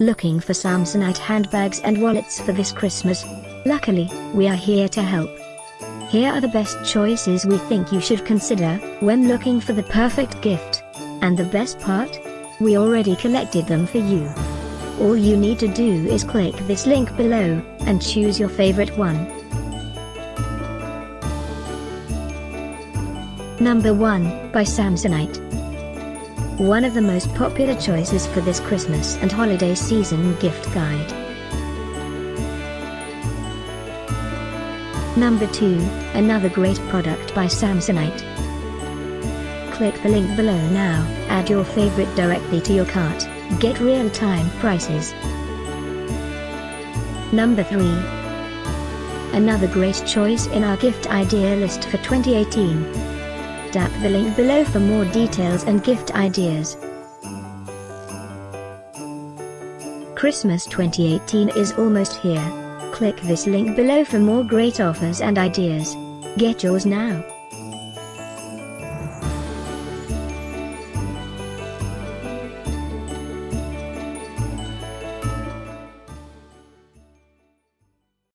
Looking for Samsonite handbags and wallets for this Christmas? Luckily, we are here to help. Here are the best choices we think you should consider when looking for the perfect gift. And the best part? We already collected them for you. All you need to do is click this link below and choose your favorite one. Number 1, by Samsonite. One of the most popular choices for this Christmas and holiday season gift guide. Number 2, another great product by Samsonite. Click the link below now, add your favorite directly to your cart, get real-time prices. Number 3. Another great choice in our gift idea list for 2018. Tap the link below for more details and gift ideas. Christmas 2018 is almost here. Click this link below for more great offers and ideas. Get yours now.